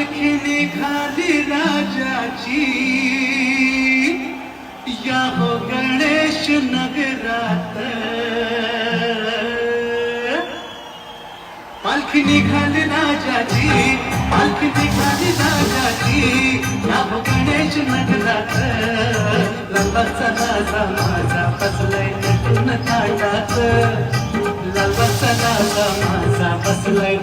पालखी निघाली राजाची, या हो गणेश नगरात. पालखी निघाली राजाची, पालखी निघाली राजाची, या हो गणेश नगरात. लालबागचा राजा माझा बसलाय नटून थाटात, लालबागचा राजा माझा बसलाय